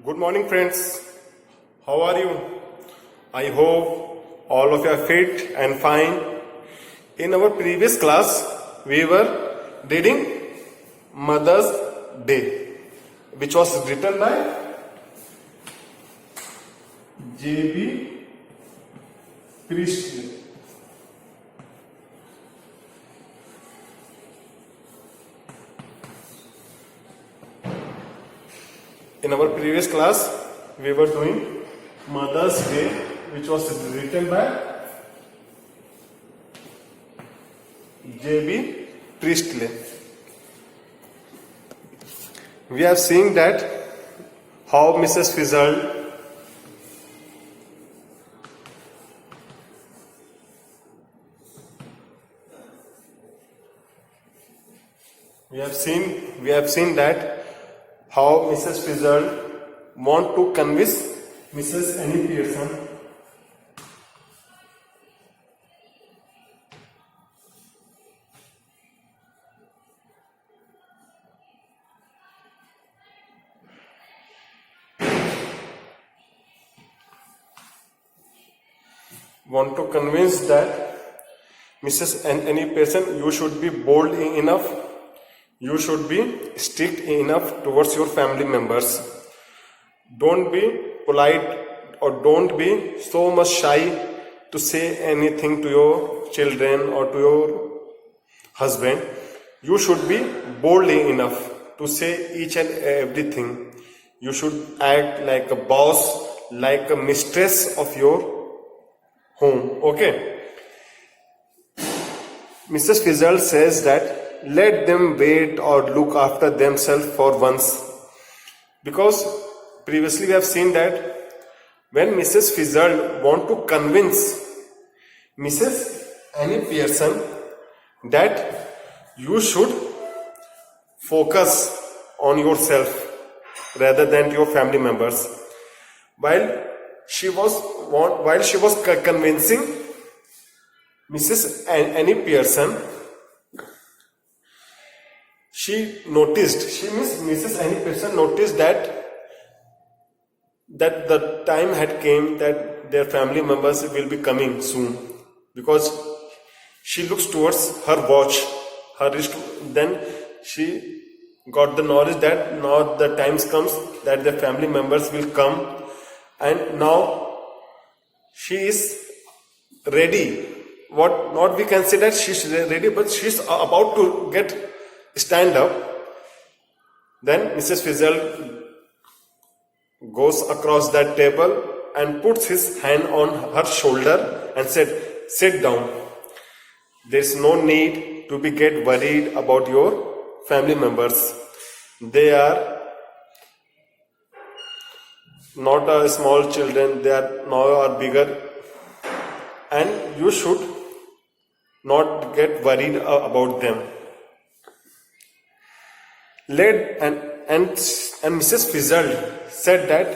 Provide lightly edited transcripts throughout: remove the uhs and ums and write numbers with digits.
Good morning, friends. How are you? I hope all of you are fit and fine. In our previous class, we were reading Mother's Day, which was written by J.B. Priestley. In our previous class, we were doing Mother's Day, which was written by J.B. Priestley. We have seen that how Mrs. Fizzard we have seen that how Mrs. Fizzard want to convince Mrs. Annie Pearson that Mrs. Annie Pearson, you should be bold enough, you should be strict enough towards your family members. Don't be polite or don't be so much shy to say anything to your children or to your husband. You should be bold enough to say each and everything. You should act like a boss, like a mistress of your home. Okay. Mrs. Fizzard says that let them wait or look after themselves for once. Because previously we have seen that when Mrs. Fizzard want to convince Mrs. Annie Pearson that you should focus on yourself rather than your family members. While she was convincing Mrs. Annie Pearson, Mrs. Annie Pearson noticed that the time had came that their family members will be coming soon, because she looks towards her watch, her wrist. Then she got the knowledge that now the times comes that the family members will come, and now she is ready. Not we can say that she's ready, but she's about to stand up. Then Mrs. Fizzard goes across that table and puts his hand on her shoulder and said, "Sit down. There's no need to get worried about your family members. They are not a small children, they are now are bigger, and you should not get worried about them." And Mrs. Fizzard said that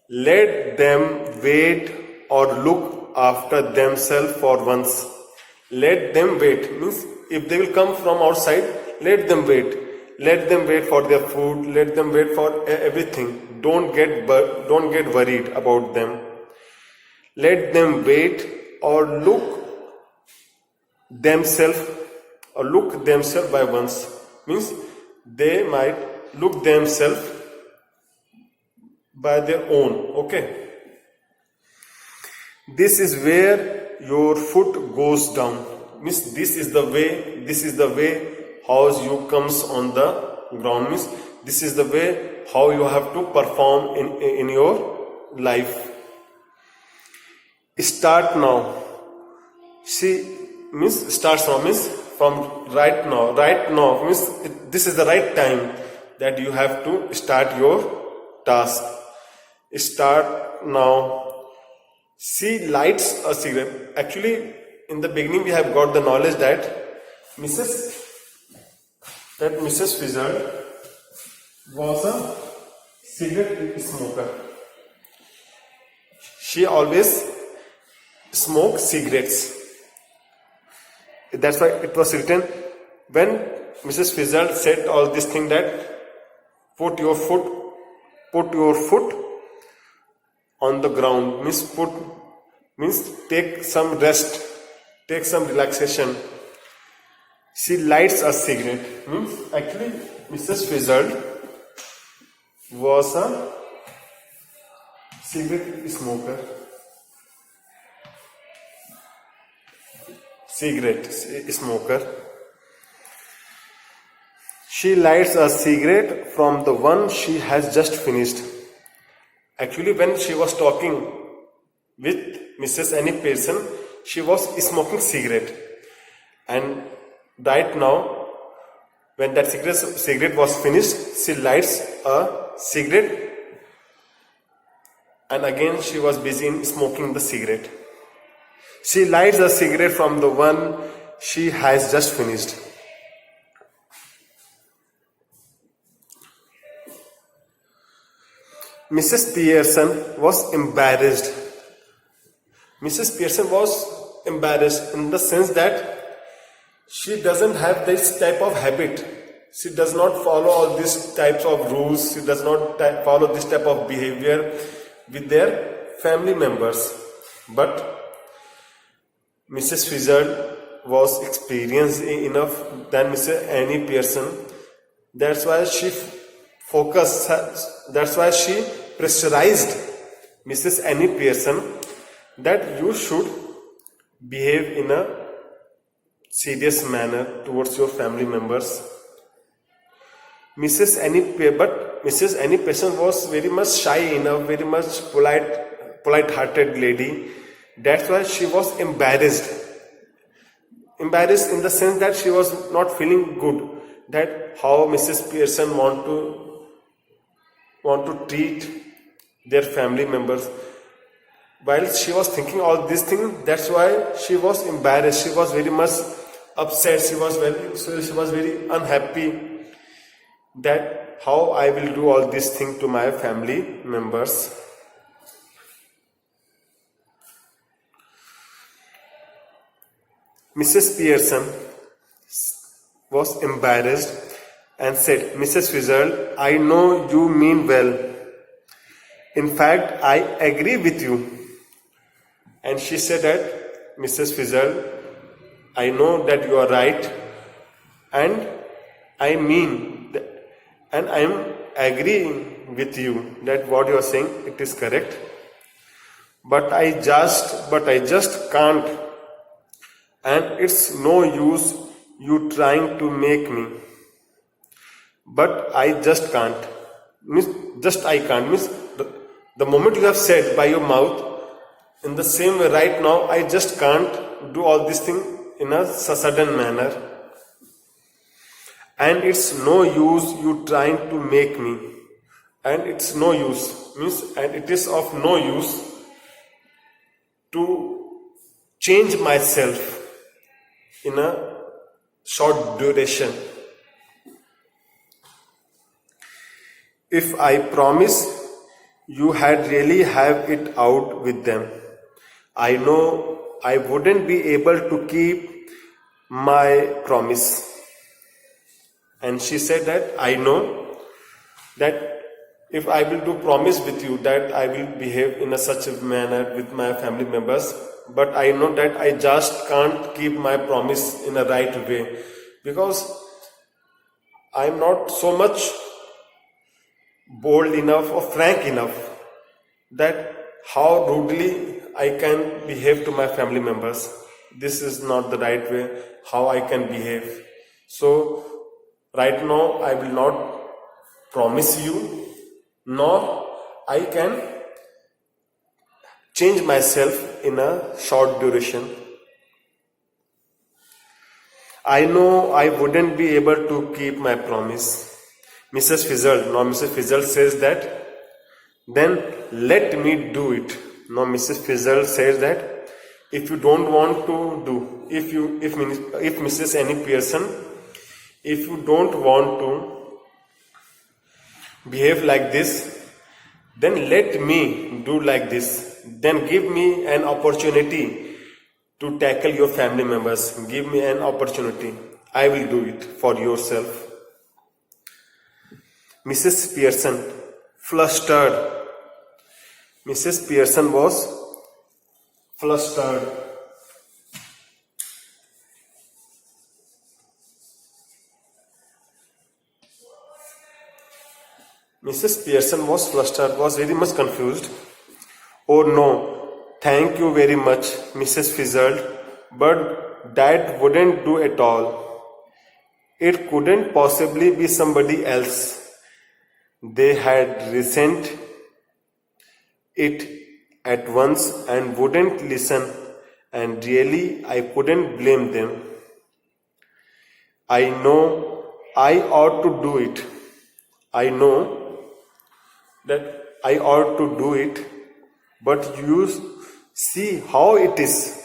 let them wait or look after themselves for once. Let them wait means if they will come from outside, let them wait. Let them wait for their food. Let them wait for everything. Don't get worried about them. Let them wait or look themselves by once. Means they might look themselves by their own. Okay. This is where your foot goes down. Means this is the way how you comes on the ground. Means this is the way how you have to perform in your life. Start now. Starts now means from right now. Right now means this is the right time that you have to start your task. Start now. She lights a cigarette. Actually, in the beginning we have got the knowledge that Mrs. Fizzard was a cigarette smoker. She always smoked cigarettes. That's why it was written when Mrs. Fizzard said all this thing that put your foot put your foot on the ground. Means take some rest, take some relaxation. She lights a cigarette. Means actually Mrs. Fizzard was a cigarette smoker. Cigarette smoker. She lights a cigarette from the one she has just finished. Actually, when she was talking with Mrs. Annie Pearson, she was smoking cigarette. And right now, when that cigarette was finished, she lights a cigarette, and again she was busy in smoking the cigarette. She lights a cigarette from the one she has just finished. Mrs. Pearson was embarrassed. Mrs. Pearson was embarrassed in the sense that she doesn't have this type of habit. She does not follow all these types of rules. She does not follow this type of behavior with their family members. But Mrs. Fizzard was experienced enough than Mrs. Annie Pearson. That's why she focused. That's why she pressurized Mrs. Annie Pearson that you should behave in a serious manner towards your family members. Mrs. Annie Pearson was very much shy enough, very much polite-hearted lady. That's why she was embarrassed. Embarrassed in the sense that she was not feeling good. That how Mrs. Pearson want to treat their family members. While she was thinking all these things, that's why she was embarrassed. She was very much upset. She was very unhappy that how I will do all these things to my family members. Mrs. Pearson was embarrassed and said, Mrs. Fizzard, I know you mean well. In fact, I agree with you. And she said that, Mrs. Fizzard, I know that you are right, and I mean that, and I am agreeing with you that what you are saying, it is correct. But I just can't. And it's no use you trying to make me. But I just can't. I can't. The moment you have said by your mouth, in the same way right now, I just can't do all these things in a sudden manner. And it's no use you trying to make me. And it's no use. And it is of no use to change myself in a short duration. If I promise you had really have it out with them, I know I wouldn't be able to keep my promise. And she said that I know that if I will do promise with you that I will behave in such a manner with my family members, but I know that I just can't keep my promise in a right way because I am not so much bold enough or frank enough that how rudely I can behave to my family members. This is not the right way how I can behave. So right now I will not promise you, nor I can change myself in a short duration. I know I wouldn't be able to keep my promise. Mrs. Fizzle says that, then let me do it. Now Mrs. Fizzle says that if you don't want to do, if Mrs. Annie Pearson, if you don't want to behave like this, then let me do like this. Then give me an opportunity to tackle your family members. Give me an opportunity. I will do it for yourself. Mrs. Pearson flustered. Mrs. Pearson was flustered. Mrs. Pearson was flustered, was very much confused. Oh no, thank you very much, Mrs. Fizzled, but that wouldn't do at all. It couldn't possibly be somebody else. They had resent it at once and wouldn't listen, and really I couldn't blame them. I know I ought to do it. I know that I ought to do it, but you see how it is.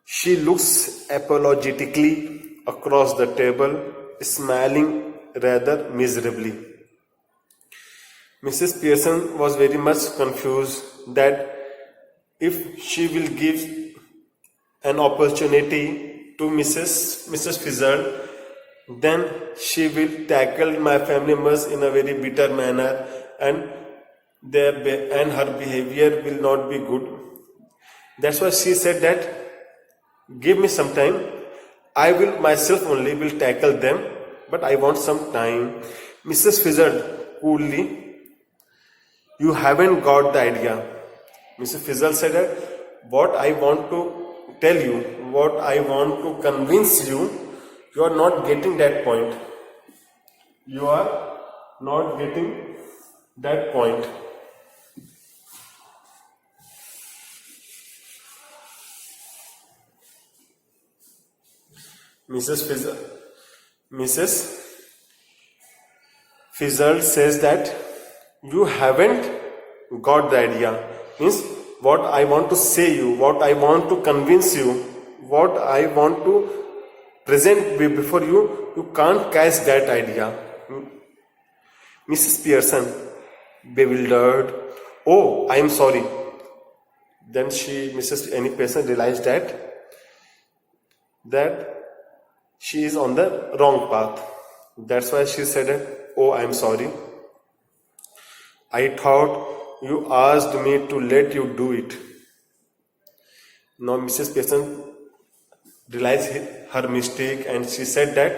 She looks apologetically across the table, smiling rather miserably. Mrs. Pearson was very much confused that if she will give an opportunity to Mrs. Fizzard, then she will tackle my family members in a very bitter manner, and and her behavior will not be good. That's why she said that give me some time. I will myself only will tackle them, but I want some time. Mrs. Fizzard coolly, you haven't got the idea. Mrs. Fizzard said that what I want to tell you, what I want to convince you, you are not getting that point. You are not getting that point. Mrs. Fizzard says that you haven't got the idea. Means what I want to say you, what I want to convince you, what I want to present before you, you can't catch that idea. Mrs. Pearson, bewildered, oh, I am sorry. Then Mrs. Annie Pearson realized that she is on the wrong path. That's why she said, oh, I am sorry. I thought you asked me to let you do it. Now Mrs. Pearson realized her mistake and she said that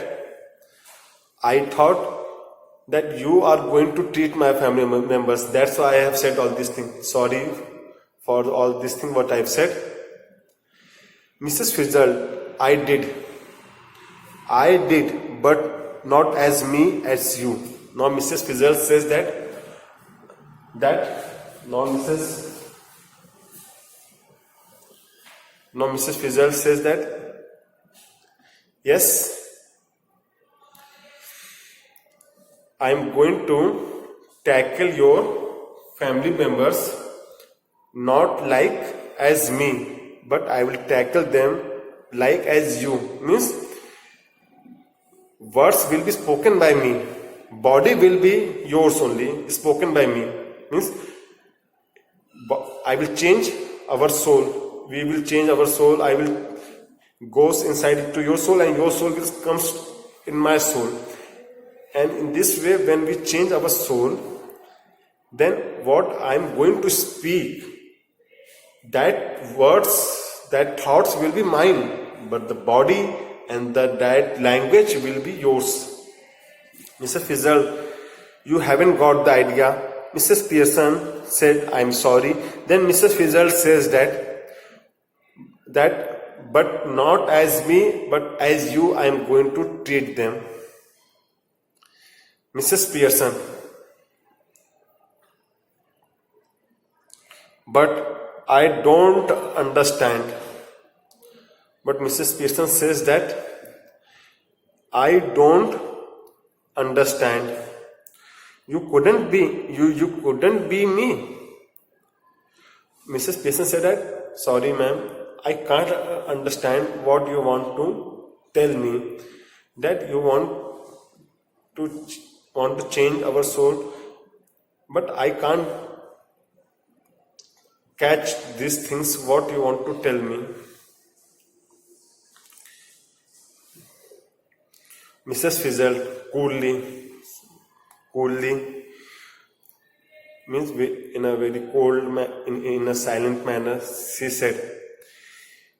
I thought that you are going to treat my family members. That's why I have said all these things. Sorry for all these things what I have said. Mrs. Fizzle, I did, but not as me as you. Now Mrs. Fizzle says Mrs. Fizzle says that yes, I am going to tackle your family members not like as me, but I will tackle them like as you. Means words will be spoken by me, body will be yours only, spoken by me. Means I will change our soul, we will change our soul, I will goes inside to your soul and your soul will comes in my soul. And in this way, when we change our soul, then what I am going to speak, that words, that thoughts will be mine, but the body and that language will be yours. Mr. Fizzle, you haven't got the idea. Mrs. Pearson said, I am sorry. Then Mrs. Fizzle says that but not as me, but as you, I am going to treat them. Mrs. Pearson, but I don't understand. But Mrs. Pearson says that I don't understand. You couldn't be me. Mrs. Pearson said that, sorry ma'am, I can't understand what you want to tell me. That you want to change our soul, but I can't catch these things what you want to tell me. Mrs. Fizzle coolly, means in a very cold, in a silent manner, she said,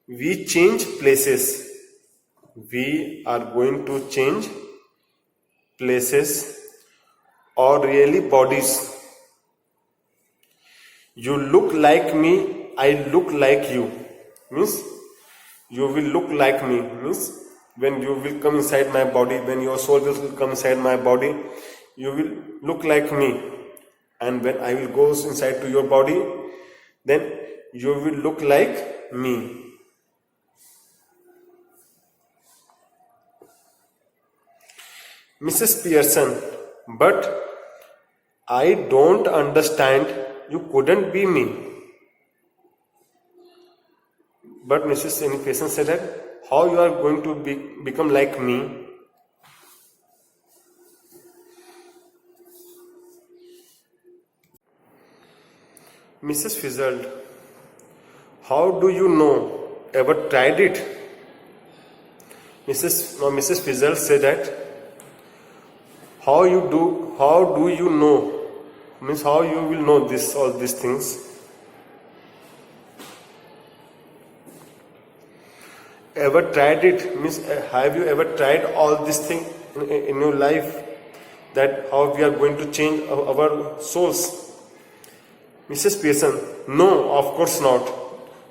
"We change places. We are going to change places, or really bodies. You look like me, I look like you." Means you will look like me. Means when you will come inside my body, when your soul will come inside my body, you will look like me. And when I will go inside to your body, then you will look like me. Mrs. Pearson, but I don't understand. You couldn't be me. But Mrs. Annie Pearson said that, how you are going to become like me? Mrs. Fizzled, how do you know? Ever tried it? Mrs. Fizzled said that, how do you know? Means how you will know all these things? Ever tried it? Means have you ever tried all these things in your life? That how we are going to change our souls? Mrs. Pearson, no, of course not.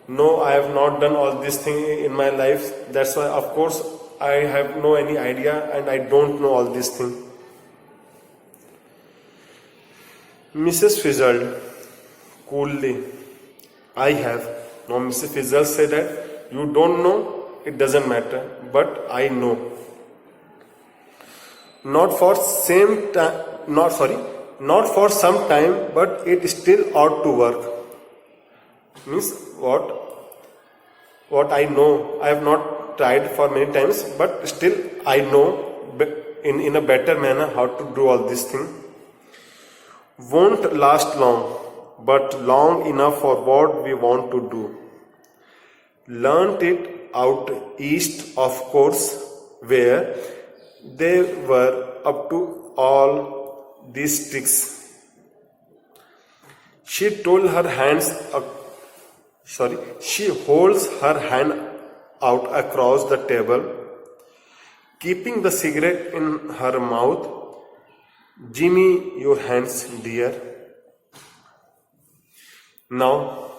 No, I have not done all these things in my life. That's why, of course, I have no any idea and I don't know all these things. Mrs. Fizzled, coolly, I have. Now Mrs. Fizzled said that, you don't know, it doesn't matter, but I know. Not for some time, but it still ought to work. Means what I know, I have not tried for many times, but still I know in a better manner how to do all these things. Won't last long, but long enough for what we want to do. Learned it out east, of course, where they were up to all these tricks. She holds her hand out across the table, keeping the cigarette in her mouth. Jimmy, your hands, dear. Now,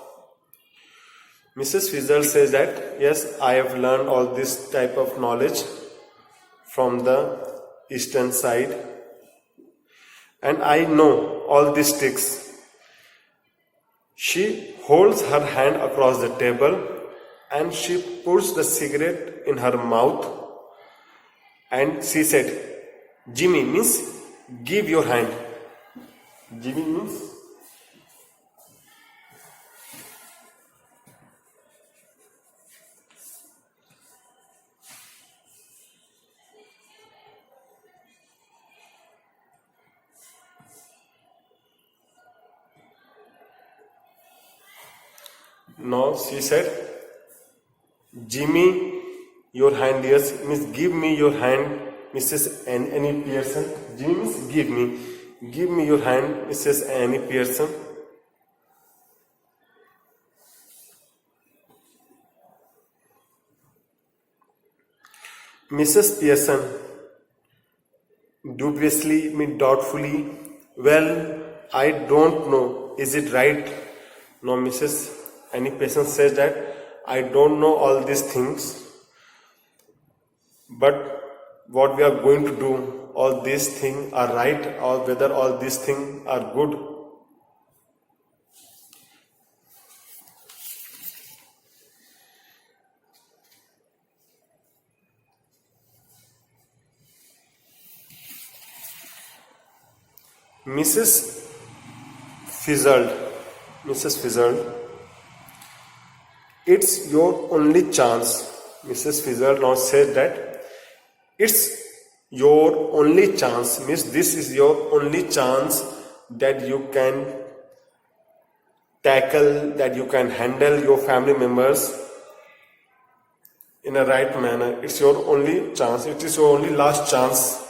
Mrs. Fizzle says that, yes, I have learned all this type of knowledge from the eastern side, and I know all these tricks. She holds her hand across the table and she puts the cigarette in her mouth, and she said, Jimmy, means give your hand. Jimmy means now she said, Jimmy, your hand, yes, means give me your hand, Mrs. Annie Pearson. Jimmy means give me your hand, Mrs. Annie Pearson. Mrs. Pearson, dubiously, doubtfully, well, I don't know, is it right? No, Mrs. Annie Pearson says that I don't know all these things, but what we are going to do, all these things are right, or whether all these things are good. Mrs. Fizzled, it's your only chance. Mrs. Fizzled now said that it's your only chance, means this is your only chance that you can tackle, that you can handle your family members in a right manner. It's your only chance, it is your only last chance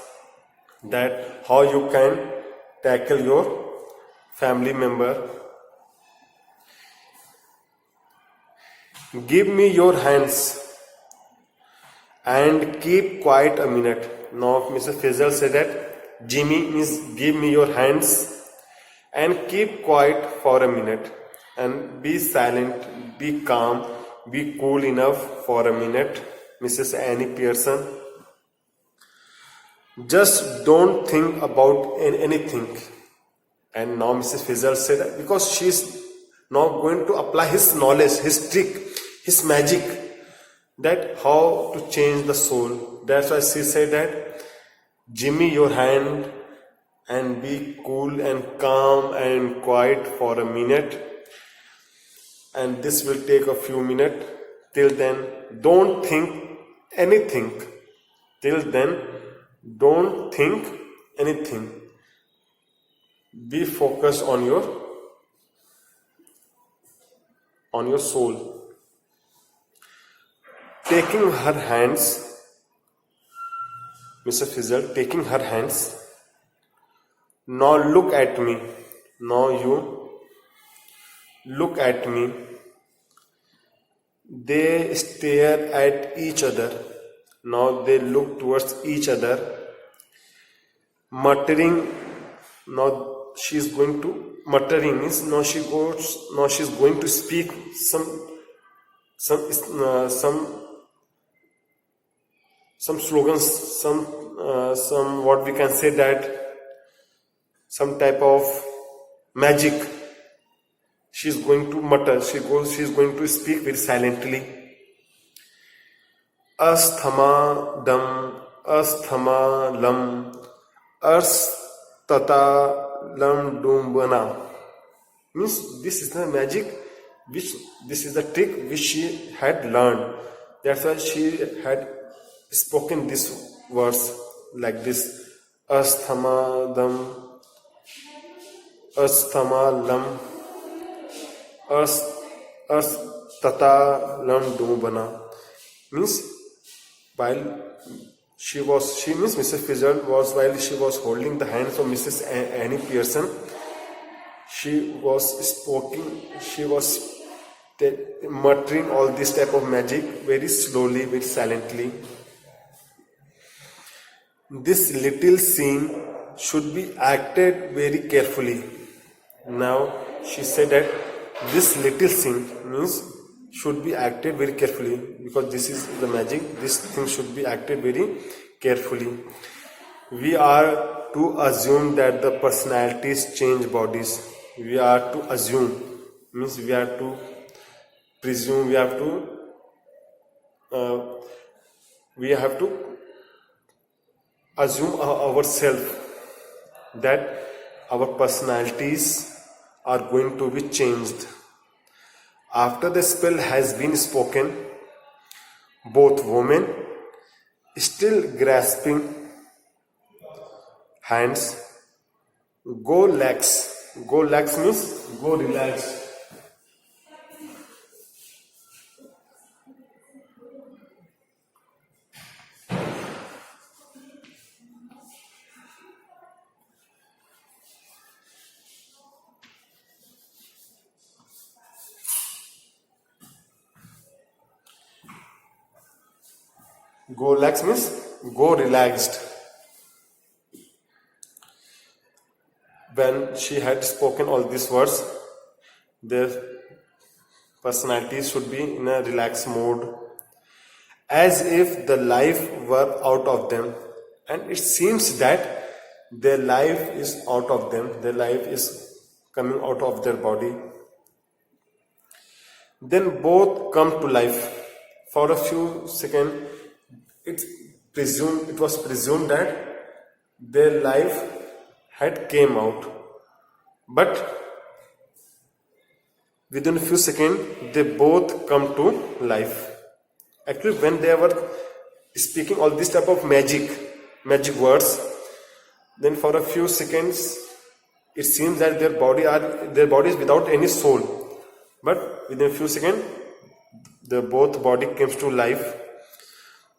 that how you can tackle your family member, give me your hands and keep quiet a minute. Now Mrs. Faisal said that Jimmy means give me your hands and keep quiet for a minute and be silent, be calm, be cool enough for a minute. Mrs. Annie Pearson, just don't think about anything. And now Mrs. Faisal said because she's now going to apply his knowledge, his trick, his magic, that how to change the soul. That's why she said that Jimmy your hand and be cool and calm and quiet for a minute, and this will take a few minutes. Till then don't think anything. Till then don't think anything. Be focused on your soul. Taking her hands, Mr. Fizzle, taking her hands. Now look at me. Now you look at me. They stare at each other. Now they look towards each other. Muttering. Now she's going to muttering means now she's going to speak some slogans, some what we can say that some type of magic. She's going to mutter. She's going to speak very silently. Asthama dam, asthama lam, tata lam dumbana. Means this is the magic, this is the trick which she had learned. That's why she had spoken this verse like this: asthama dam, asthama lam, tata lam dumbana. Means while she means Mrs. Fizzle was, while she was holding the hands of Mrs. Annie Pearson, she was muttering all this type of magic very slowly, very silently. This little scene should be acted very carefully. Now she said that this little scene means should be acted very carefully, because this is the magic. This thing should be acted very carefully. We are to assume that the personalities change bodies. We are to assume means we are to presume. We have to assume ourselves that our personalities are going to be changed. After the spell has been spoken, both women, still grasping hands, go lax. Go lax means go relax. Go lax means go relaxed. When she had spoken all these words, their personalities should be in a relaxed mode, as if the life were out of them. And it seems that their life is out of them, their life is coming out of their body. Then both come to life. For a few seconds, it was presumed that their life had came out, but within a few seconds they both come to life. Actually, when they were speaking all this type of magic words, then for a few seconds it seems that their body is without any soul, but within a few seconds the both body comes to life,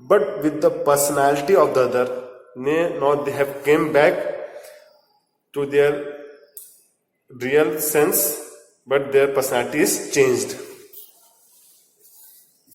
but with the personality of the other. Now they have came back to their real sense, but their personality is changed.